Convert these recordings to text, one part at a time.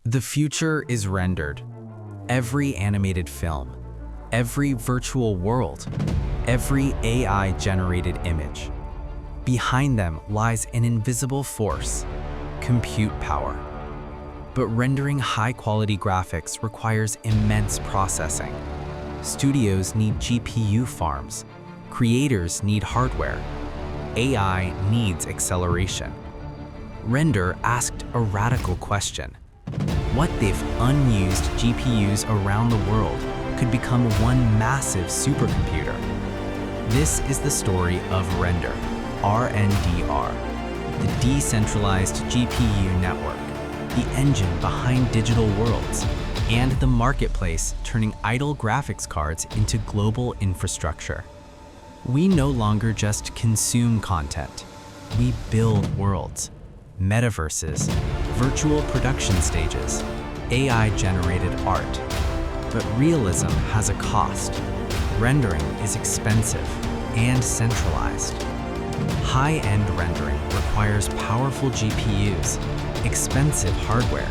The future is rendered. Every animated film, every virtual world, every AI-generated image. Behind them lies an invisible force, compute power. But rendering high-quality graphics requires immense processing. Studios need GPU farms. Creators need hardware. AI needs acceleration. Render asked a radical question. What if unused GPUs around the world could become one massive supercomputer? This is the story of Render, RNDR, the decentralized GPU network, the engine behind digital worlds, and the marketplace turning idle graphics cards into global infrastructure. We no longer just consume content. We build worlds, metaverses, virtual production stages, AI-generated art. But realism has a cost. Rendering is expensive and centralized. High-end rendering requires powerful GPUs, expensive hardware,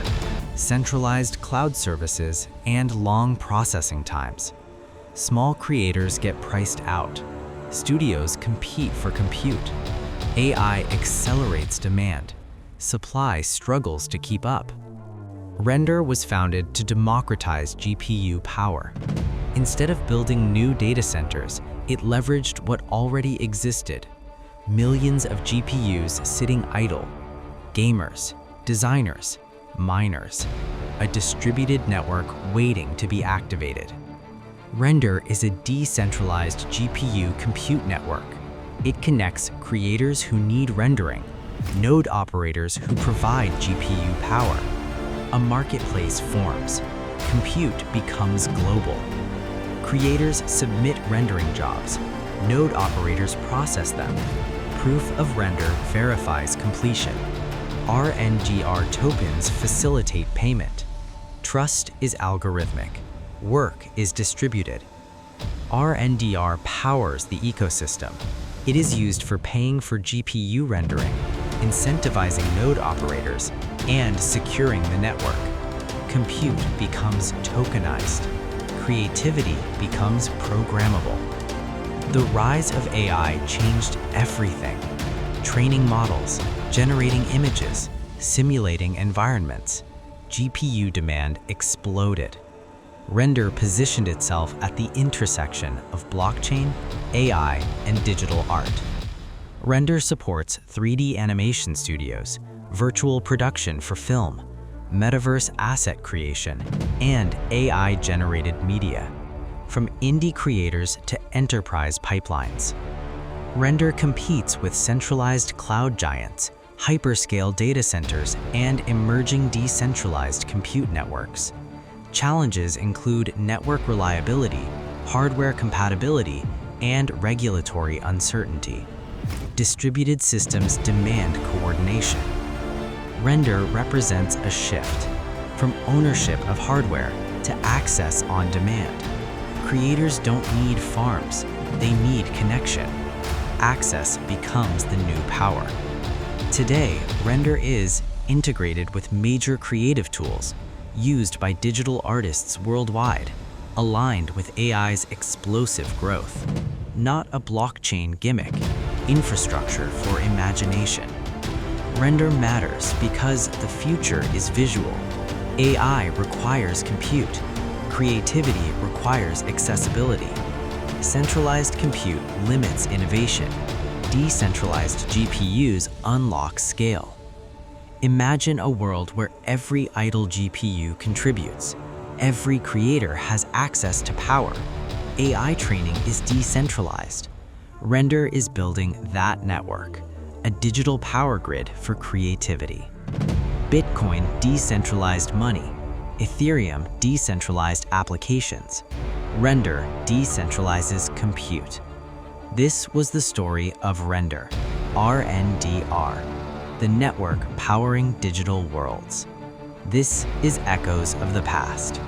centralized cloud services, and long processing times. Small creators get priced out. Studios compete for compute. AI accelerates demand. Supply struggles to keep up. Render was founded to democratize GPU power. Instead of building new data centers, it leveraged what already existed. Millions of GPUs sitting idle. Gamers, designers, miners. A distributed network waiting to be activated. Render is a decentralized GPU compute network. It connects creators who need rendering, node operators who provide GPU power. A marketplace forms. Compute becomes global. Creators submit rendering jobs. Node operators process them. Proof of render verifies completion. RNDR tokens facilitate payment. Trust is algorithmic. Work is distributed. RNDR powers the ecosystem. It is used for paying for GPU rendering, incentivizing node operators, and securing the network. Compute becomes tokenized. Creativity becomes programmable. The rise of AI changed everything. Training models, generating images, simulating environments. GPU demand exploded. Render positioned itself at the intersection of blockchain, AI, and digital art. Render supports 3D animation studios, virtual production for film, metaverse asset creation, and AI-generated media, from indie creators to enterprise pipelines. Render competes with centralized cloud giants, hyperscale data centers, and emerging decentralized compute networks. Challenges include network reliability, hardware compatibility, and regulatory uncertainty. Distributed systems demand coordination. Render represents a shift from ownership of hardware to access on demand. Creators don't need farms, they need connection. Access becomes the new power. Today, Render is integrated with major creative tools, used by digital artists worldwide, aligned with AI's explosive growth. Not a blockchain gimmick, infrastructure for imagination. Render matters because the future is visual. AI requires compute. Creativity requires accessibility. Centralized compute limits innovation. Decentralized GPUs unlock scale. Imagine a world where every idle GPU contributes. Every creator has access to power. AI training is decentralized. Render is building that network, a digital power grid for creativity. Bitcoin decentralized money. Ethereum decentralized applications. Render decentralizes compute. This was the story of Render, RNDR, the network powering digital worlds. This is Echoes of the Past.